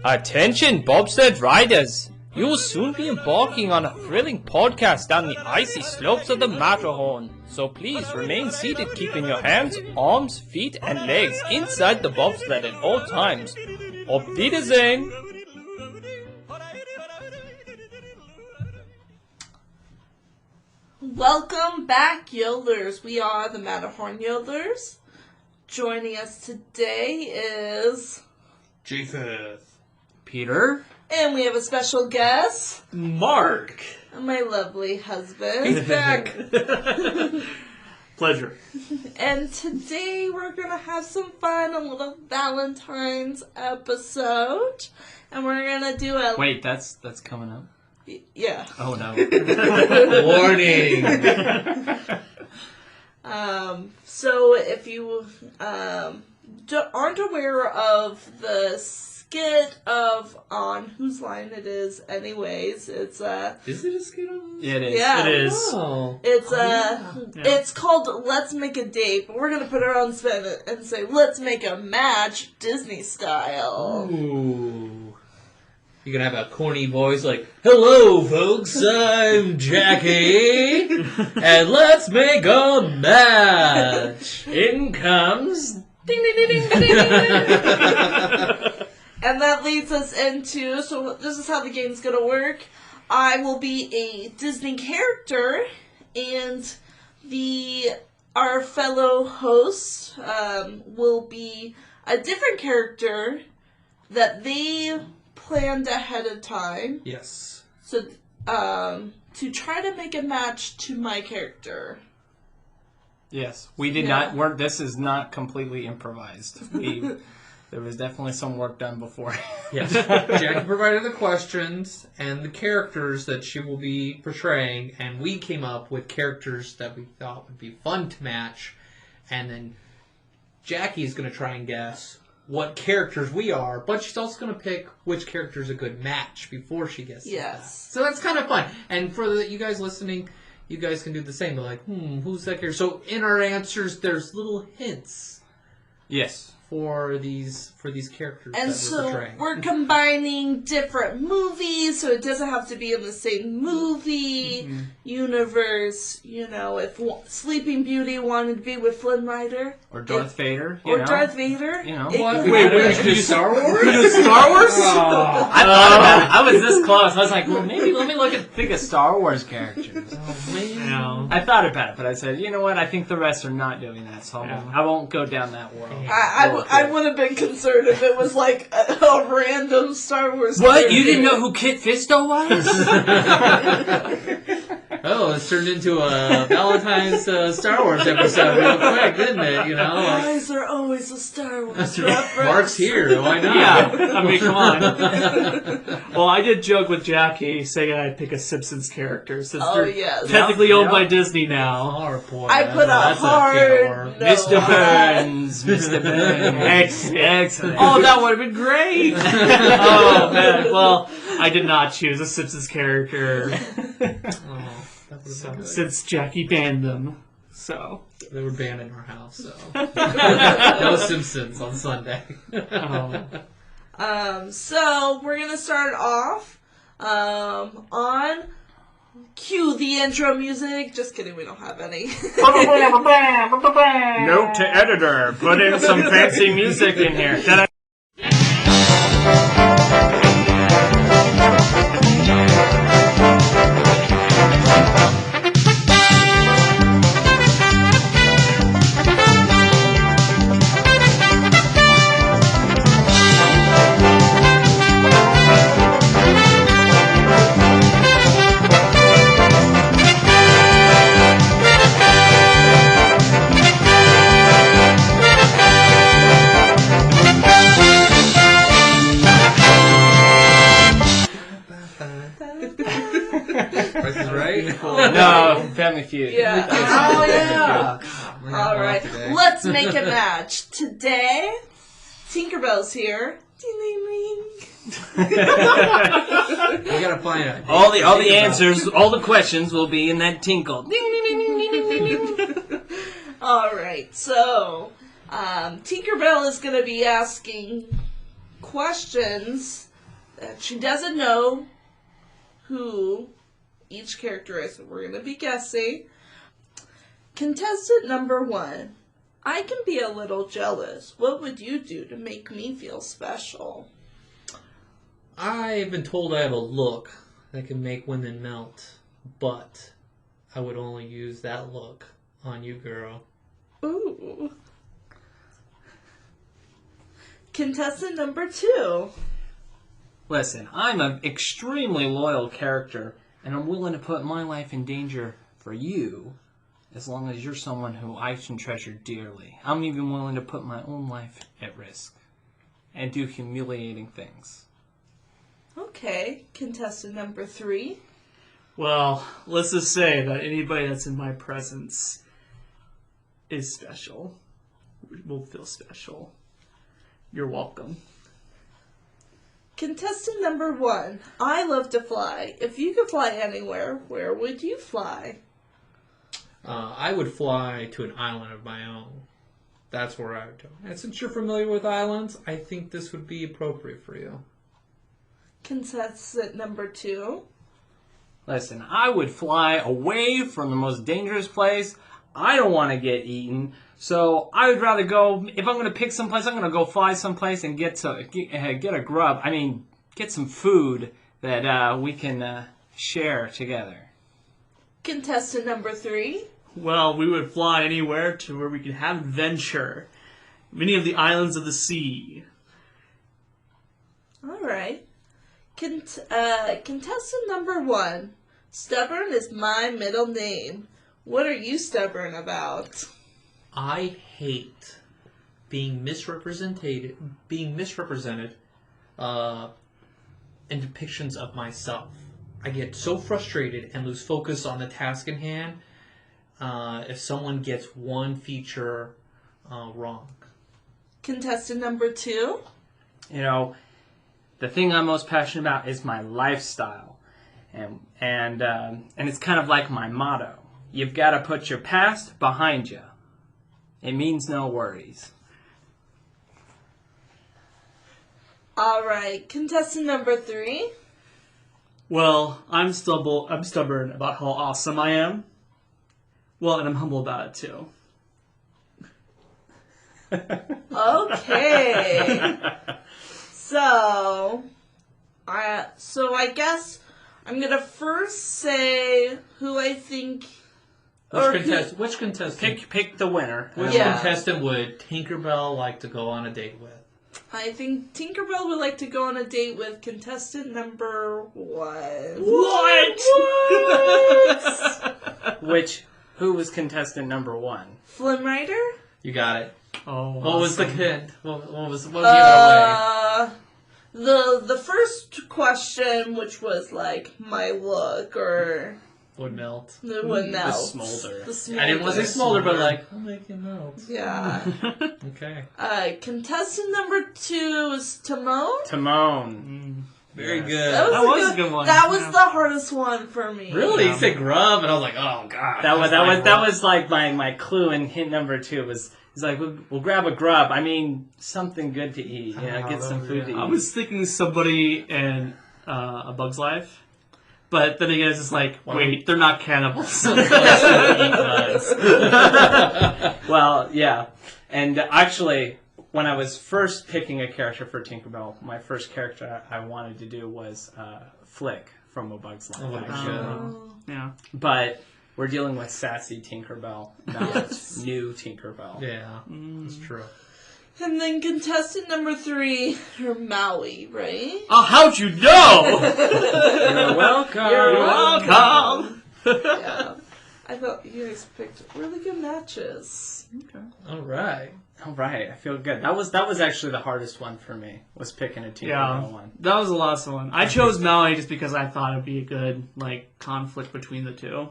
Attention, bobsled riders! You will soon be embarking on a thrilling podcast down the icy slopes of the Matterhorn. So please remain seated, keeping your hands, arms, feet, and legs inside the bobsled at all times. Auf Wiedersehen! Welcome back, Yodelers. We are the Matterhorn Yodelers. Joining us today is Japheth. Peter. And we have a special guest, Mark. my lovely husband. He's back. Pleasure. And today we're going to have some fun, a little Valentine's episode. And we're going to do a... Wait, that's coming up. Yeah. Oh no. Warning. So if you aren't aware of the skit of On Whose Line It Is anyways, it's Is it a skit on this? It is. Yeah. It is. Oh. It's Yeah. it's called Let's Make a Date, but we're gonna put our own spin and say let's make a match Disney style. Ooh. You can have a corny voice like, "Hello, folks, I'm Jackie, and let's make a match." In comes... Ding ding ding ding ding ding. And that leads us into, so this is how the game's gonna work. I will be a Disney character, and our fellow host will be a different character that they planned ahead of time. Yes. So, to try to make a match to my character. Yes, we did Yeah. not. This is not completely improvised. There was definitely some work done before. Yes. Jackie provided the questions and the characters that she will be portraying, and we came up with characters that we thought would be fun to match, and then Jackie is going to try and guess what characters we are, but she's also going to pick which character is a good match before she gets to that. Yes. So that's kind of fun. And for you guys listening, you guys can do the same. They're like, who's that character? So in our answers, there's little hints Yes. for these characters And that we're so portraying. we're combining different movies, so it doesn't have to be in the same movie universe. You know, if Sleeping Beauty wanted to be with Flynn Rider, Or Darth Vader. or You know? Darth Vader, You know. it What? could Wait, happen. we should do Star Wars? Star Wars? Oh. I thought about it. I was this close. I was like, well, maybe let me think of Star Wars characters. Man. I thought about it, but I said, you know what? I think the rest are not doing that, so I won't go down that world. I would have been concerned if it was like a random Star Wars. What? character. You didn't know who Kit Fisto was? Oh, it's turned into a Valentine's Star Wars episode real quick, didn't it? You know? Guys are always a Star Wars reference. Mark's here, why not? Yeah, I mean, come on. Well, I did joke with Jackie saying I'd pick a Simpsons character since Oh they're yes. technically owned Yeah. by Disney now. Oh, boy. I put a That's hard PR. no. Mr. Burns. Mr. Burns. Excellent. Oh, that would have been great. Oh man, well, I did not choose a Simpsons character Oh, that would've been good. since Jackie banned them. So, They were banned in our house, so. No Simpsons on Sunday. So we're gonna start off on cue the intro music. Just kidding, we don't have any. Note to editor. Put in some fancy music in here. Price is Right? No, Family Feud. Yeah. Oh, yeah. All right. Let's make a match today. Tinkerbell's here. Ding ding ding. We gotta find it. All the answers, all the questions will be in that tinkle. Ding, ding, ding, ding, ding, ding, ding. All right. So, Tinkerbell is going to be asking questions that she doesn't know who each character is. We're going to be guessing. Contestant number 1. I can be a little jealous. What would you do to make me feel special? I've been told I have a look that can make women melt, but I would only use that look on you, girl. Ooh. Contestant number 2. Listen, I'm an extremely loyal character, and I'm willing to put my life in danger for you, as long as you're someone who I can treasure dearly. I'm even willing to put my own life at risk and do humiliating things. Okay. Contestant number 3. Well, let's just say that anybody that's in my presence is special. Will feel special. You're welcome. Contestant number 1. I love to fly. If you could fly anywhere, where would you fly? I would fly to an island of my own. That's where I would go. And since you're familiar with islands, I think this would be appropriate for you. Contestant number 2. Listen, I would fly away from the most dangerous place. I don't want to get eaten, so I would rather go. If I'm going to pick someplace, I'm going to go fly someplace and get a grub. I mean, get some food that we can share together. Contestant number 3. Well, we would fly anywhere to where we could have adventure. Many of the islands of the sea. All right. Contestant number 1. Stubborn is my middle name. What are you stubborn about? I hate being misrepresented in depictions of myself. I get so frustrated and lose focus on the task in hand if someone gets one feature wrong. Contestant number 2. You know, the thing I'm most passionate about is my lifestyle, and it's kind of like my motto. You've got to put your past behind you. It means no worries. All right. Contestant number 3. Well, I'm stubborn about how awesome I am. Well, and I'm humble about it too. Okay. So I guess I'm gonna first say who I think. Which contestant? Pick the winner. Which Yeah. contestant would Tinkerbell like to go on a date with? I think Tinkerbell would like to go on a date with contestant number 1. Who was contestant number 1? Flynn Rider? You got it. Oh, What was the awesome. hint? What was the other The first question, which was like my look or way? Would melt. the one The else. smolder. The smolder. I didn't want to say smolder, but like, I'll make you melt. Yeah. Okay. Contestant number 2 is Timon. Timon. Very Yes. good. That That was a good one. That was Yeah. the hardest one for me. Really? You said grub, and I was like, oh god. That was like my clue in hint number 2 was. He's like, we'll grab a grub. I mean, something good to eat. Yeah, get some food to eat. I was thinking somebody in A Bug's Life. But then again, it's just like, wait, they're not cannibals. Well, yeah. And actually, when I was first picking a character for Tinkerbell, my first character I wanted to do was Flick from A Bug's Life. Oh, actually. Yeah. But we're dealing with sassy Tinkerbell, not new Tinkerbell. Yeah, that's true. And then contestant number 3, Maui, right? Oh, how'd you know? You're welcome. You're welcome. Yeah. I thought you guys picked really good matches. All right. All right, I feel good. That was actually the hardest one for me. Was picking a Tinkerbell one. That was a lot of fun. I chose Maui just because I thought it'd be a good conflict between the two,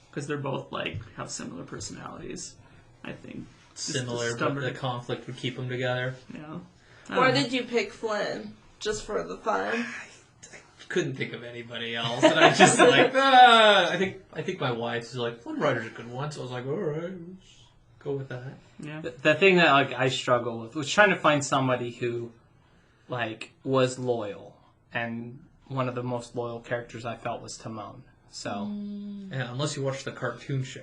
because they're both have similar personalities. I think Similar, but the conflict would keep them together. Yeah. Why did you pick Flynn? Just for the fun? Couldn't think of anybody else, and I just I think my wife's like, Flynn Rider's a good one, so I was like, all right, let's go with that. Yeah. The thing that I struggle with was trying to find somebody who was loyal, and one of the most loyal characters I felt was Timon. So, Yeah, unless you watch the cartoon show.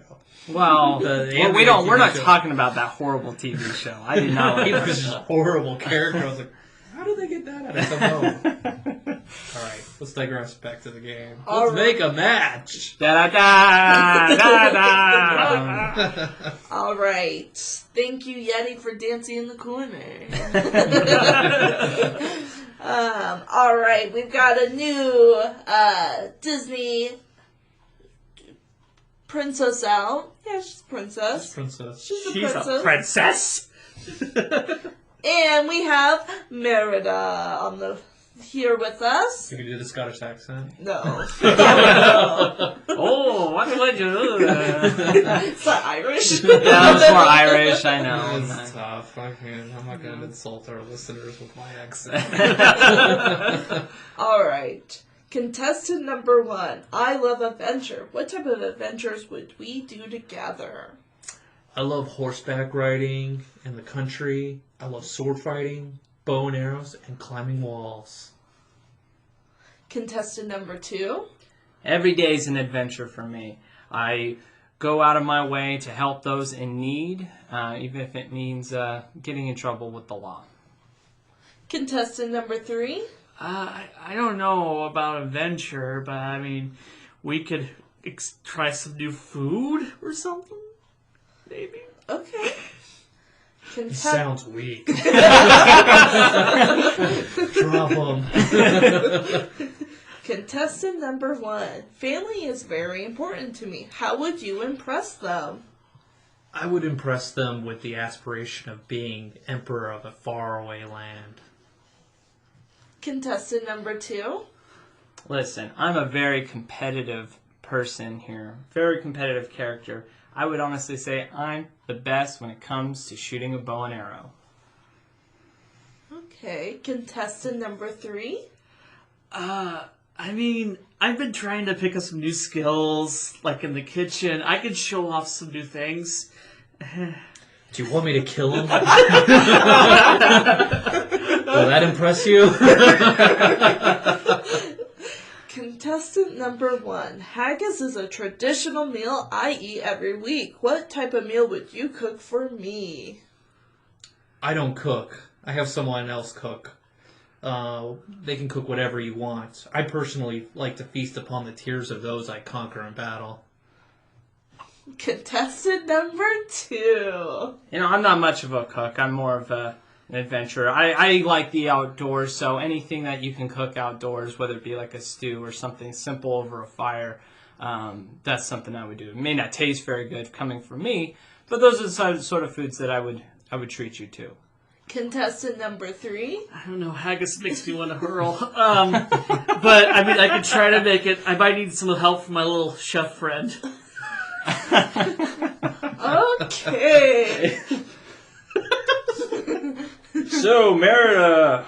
well, The we're not show. talking about that horrible TV show. I did not like He that was just a show. horrible character. I was like, how did they get that out of Timon? Alright, let's digress back to the game. All Let's make a match! Da da da da da. All right. Thank you, Yeti, for dancing in the corner. All right. We've got a new Disney princess out. Yeah, she's a princess. Princess. She's a She's princess. a princess. And we have Merida here with us. You can do the Scottish accent. No. Oh, what would you do? It's not Irish. Yeah, that was more Irish, I know. It's tough. I'm not going to insult our listeners with my accent. All right. Contestant number 1. I love adventure. What type of adventures would we do together? I love horseback riding in the country. I love sword fighting, bow and arrows, and climbing walls. Contestant number 2. Every day is an adventure for me. I go out of my way to help those in need, even if it means getting in trouble with the law. Contestant number 3. I don't know about adventure, but I mean, we could try some new food or something. Maybe. Okay. He sounds weak. Drop him. Contestant number 1. Family is very important to me. How would you impress them? I would impress them with the aspiration of being emperor of a faraway land. Contestant number 2. Listen, I'm a very competitive person here, very competitive character. I would honestly say I'm the best when it comes to shooting a bow and arrow. Okay. Contestant number 3. I mean, I've been trying to pick up some new skills, like in the kitchen. I could show off some new things. Do you want me to kill him? Will that impress you? Contestant number 1. Haggis is a traditional meal I eat every week. What type of meal would you cook for me? I don't cook. I have someone else cook. They can cook whatever you want. I personally like to feast upon the tears of those I conquer in battle. Contestant number 2. You know, I'm not much of a cook. I'm more of an adventurer. I like the outdoors, so anything that you can cook outdoors, whether it be like a stew or something simple over a fire, that's something I would do. It may not taste very good coming from me, but those are the sort of foods that I would treat you to. Contestant number 3. I don't know, haggis makes me want to hurl. But, I mean, I could try to make it. I might need some help from my little chef friend. Okay. So, Merida,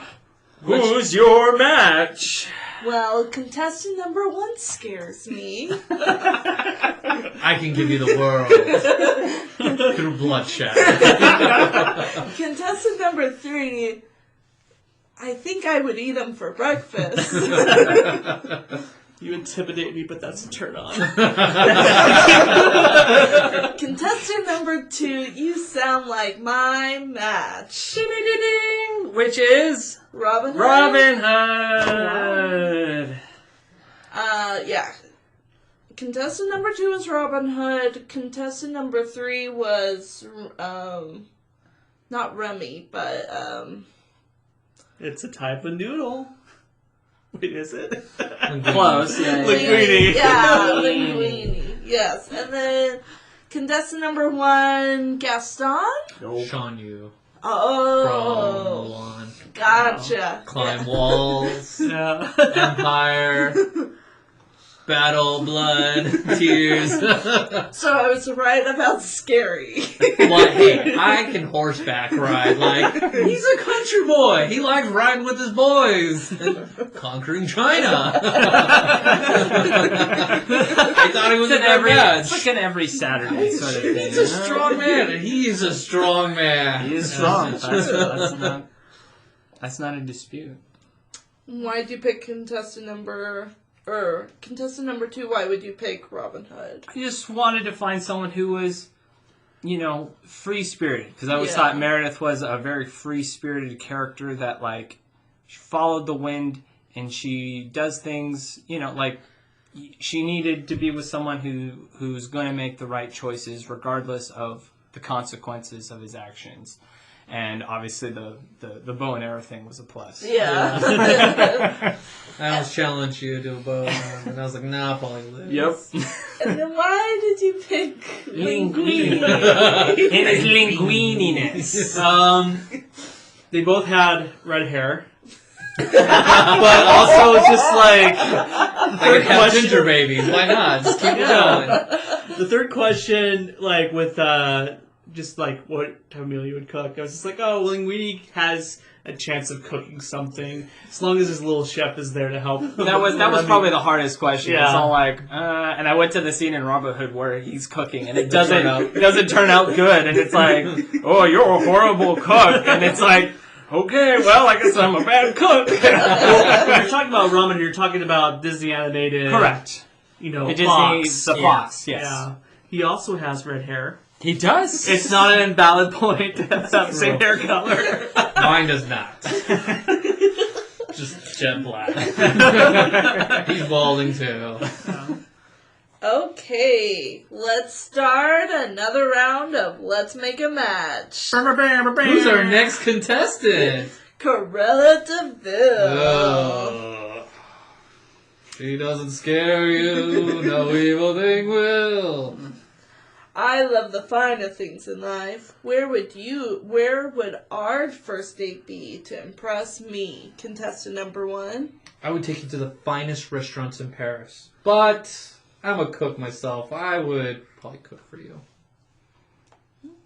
who's your match? Well, contestant number 1 scares me. I can give you the world through bloodshed. Contestant number 3. I think I would eat him for breakfast. You intimidate me, but that's a turn on. Contestant number 2. You sound like my match. Ding-ding-ding-ding, which is Robin Hood? Robin Hood. Yeah. Contestant number 2 was Robin Hood. Contestant number 3 was, not Remy, but, It's a type of noodle. Wait, is it? Close, yeah. Linguine. Yeah, linguine. Yes. And then contestant number 1, Gaston. Sean Yu from Oh, Mulan. gotcha. Climb walls, Yeah. empire, battle, blood, tears. So I was right about scary. But hey, I can horseback ride. Like, he's a country boy. He likes riding with his boys and conquering China. I thought he was a good It's match. like an every Saturday sort of thing. He's a strong man, and he's a strong man. He is strong. That's That's not a dispute. Why'd you pick contestant number 2? Why would you pick Robin Hood? I just wanted to find someone who was, free-spirited. Because I always Yeah. thought Meredith was a very free-spirited character that, she followed the wind and she does things, she needed to be with someone who's going to make the right choices regardless of the consequences of his actions. And obviously the bow and arrow thing was a plus. Yeah. I almost challenged you to a bow, and I was like, nah, I'll probably lose. Yep. And then why did you pick Linguini? His linguininess. They both had red hair. But also just I could have ginger babies. Why not? Just keep it going. the third question, with just what type of meal you would cook. I was just like, oh, Linguini has a chance of cooking something as long as his little chef is there to help. That was probably the hardest question. Yeah. It's all and I went to the scene in Robin Hood where he's cooking and it doesn't turn out good, and it's like, oh, you're a horrible cook, and it's like, okay, well, I guess I'm a bad cook. Well, when you're talking about ramen, you're talking about Disney animated. Correct. Fox. The Fox, yes. Yeah. He also has red hair. He does. It's not an invalid point to have the same hair color. Mine does not. Just jet black. He's balding too. Okay, let's start another round of Let's Make a Match. Who's our next contestant? Corella DeVille. Oh. She doesn't scare you, no evil thing will. I love the finer things in life. Where would our first date be to impress me? Contestant number 1. I would take you to the finest restaurants in Paris. But I'm a cook myself. I would probably cook for you.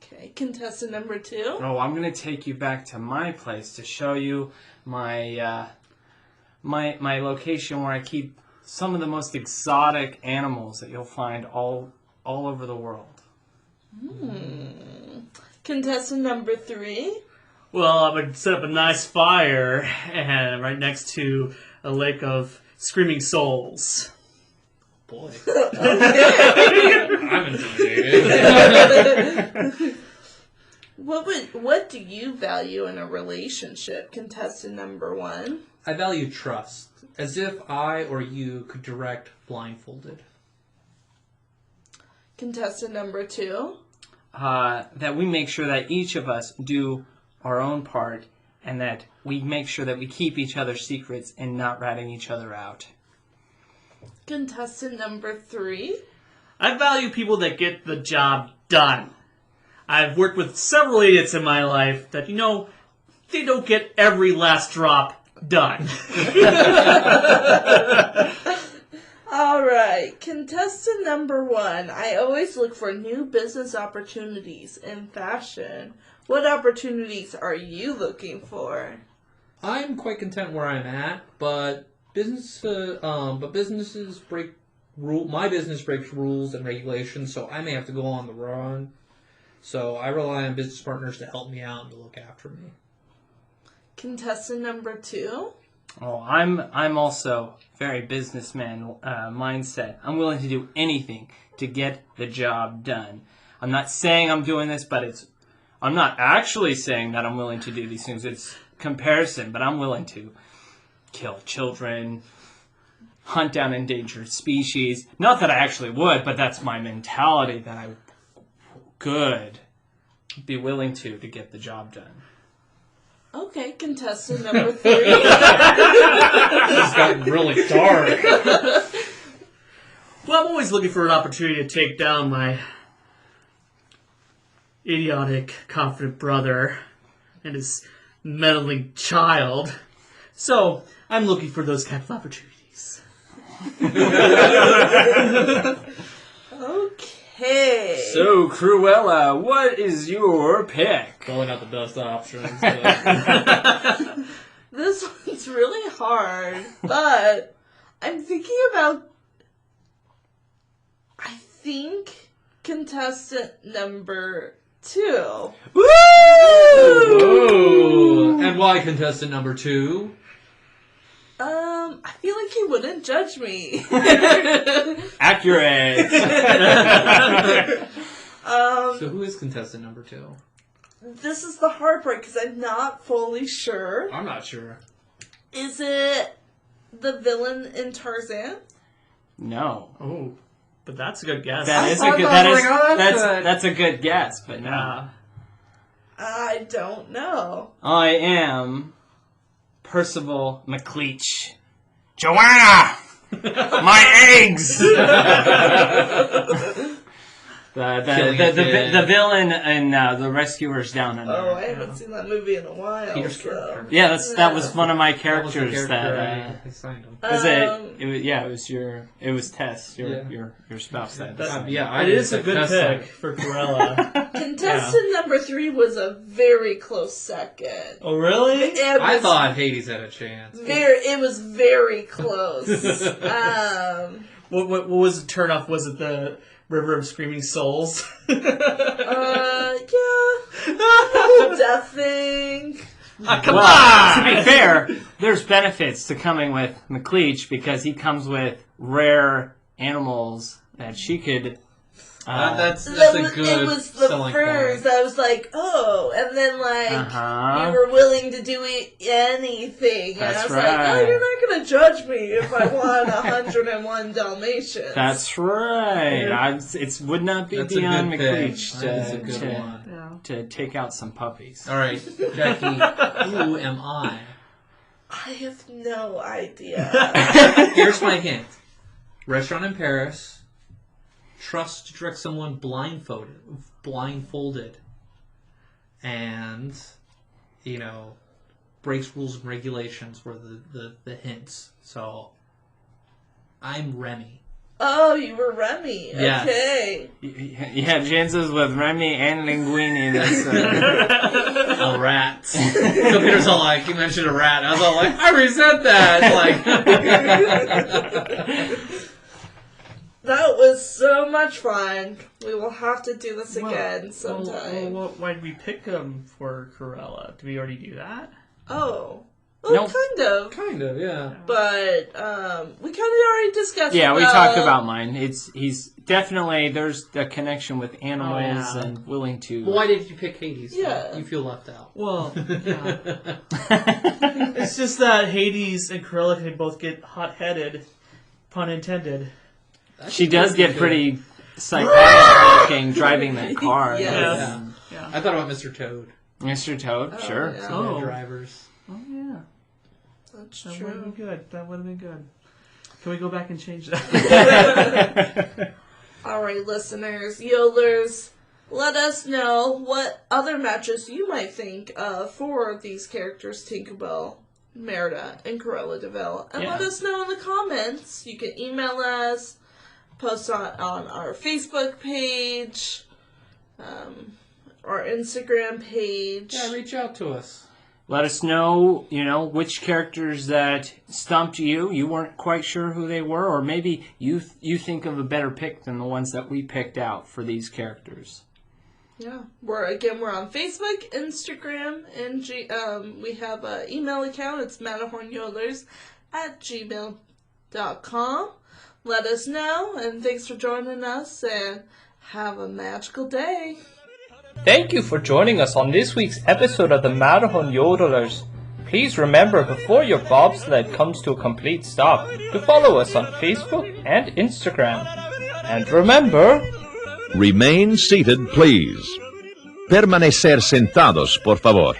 Okay, contestant number 2. Oh, I'm gonna take you back to my place to show you my my location where I keep some of the most exotic animals that you'll find all over the world. Contestant number 3. Well, I would set up a nice fire and right next to a lake of screaming souls. Boy. I'm intimidated. What do you value in a relationship? Contestant number 1. I value trust, as if I or you could direct blindfolded. Contestant number 2. That we make sure that each of us do our own part, and that we make sure that we keep each other's secrets and not ratting each other out. Contestant number 3. I value people that get the job done. I've worked with several idiots in my life that, they don't get every last drop done. Alright, contestant number 1. I always look for new business opportunities in fashion. What opportunities are you looking for? I'm quite content where I'm at, but businesses break my business breaks rules and regulations, so I may have to go on the run. So I rely on business partners to help me out and to look after me. Contestant number 2. Oh, I'm also very businessman mindset. I'm willing to do anything to get the job done. I'm not saying I'm doing this, but I'm not actually saying that I'm willing to do these things. It's comparison, but I'm willing to kill children, hunt down endangered species. Not that I actually would, but that's my mentality that I could be willing to get the job done. Okay, contestant number 3. It's gotten really dark. Well, I'm always looking for an opportunity to take down my idiotic, confident brother and his meddling child. So, I'm looking for those kind of opportunities. Okay. So, Cruella, what is your pick? Probably not the best options. This one's really hard, but I'm thinking about... I think contestant number 2. Ooh. And why contestant number 2? I feel like he wouldn't judge me. Accurate. So who is contestant number 2? This is the hard part because I'm not fully sure. I'm not sure. Is it the villain in Tarzan? No. Oh, but that's a good guess. That's a good guess, but no. Yeah. I don't know. I am Percival McLeach. Joanna! My eggs! the villain in The Rescuers Down Under. Oh, I haven't seen that movie in a while. Peter so. Scarecrow. Yeah, that was one of my That was the characters character I signed him. it was Tess, your spouse that It is a good pick for Corella. Contestant number 3 was a very close second. Oh, really? I thought Hades had a chance. It was very close. What was the turnoff? Was it the River of Screaming Souls? Yeah. The whole death thing. Come Well, on! to be fair, there's benefits to coming with McLeach because he comes with rare animals that she could. That's a good It was the selling furs. point. I was like, oh, and then like Uh-huh. you were willing to do anything, and That's I was like, oh, right. you're not gonna judge me if I want 101 Dalmatians. That's right. It would not be That's a beyond good pick. McLeach That's a good one. to take out some puppies. All right, Jackie, who am I? I have no idea. Here's my hint. Restaurant in Paris. Trust to direct someone blindfolded. And, breaks rules and regulations were the hints. So, I'm Remy. Oh, you were Remy. Yes. Okay. You had chances with Remy and Linguini. That's, A rat. So Peter's all like, you mentioned a rat. I was all like, I resent that. That was so much fun. We will have to do this again sometime. Why did we pick him for Corella? Did we already do that? Oh. Nope. Kind of. Kind of, yeah. But we kind of already discussed. yeah, we talked about mine. He's definitely there's a connection with animals yeah. and willing to. Well, why did you pick Hades? Yeah. You feel left out. Well, yeah. It's just that Hades and Corella can both get hot-headed, pun intended. She does get pretty psychotic looking driving that car. Yes. Yeah. I thought about Mr. Toad. Mr. Toad, sure. yeah. Some of Oh. the drivers. Oh yeah, That's that would have true. been good. That would have been good. Can we go back and change that? All right, listeners, yodelers, let us know what other matches you might think for these characters, Tinkerbell, Merida, and Cruella de Vil. And let Yeah. us know in the comments. You can email us, post on our Facebook page, our Instagram page. Yeah, reach out to us. Let us know, which characters that stumped you. You weren't quite sure who they were, or maybe you think of a better pick than the ones that we picked out for these characters. Yeah, we're on Facebook, Instagram, and we have an email account. It's matterhornyodlers@gmail.com. Let us know, and thanks for joining us, and have a magical day. Thank you for joining us on this week's episode of the Matterhorn Yodelers. Please remember before your bobsled comes to a complete stop to follow us on Facebook and Instagram. And remember, Remain seated, please. Permanecer sentados, por favor.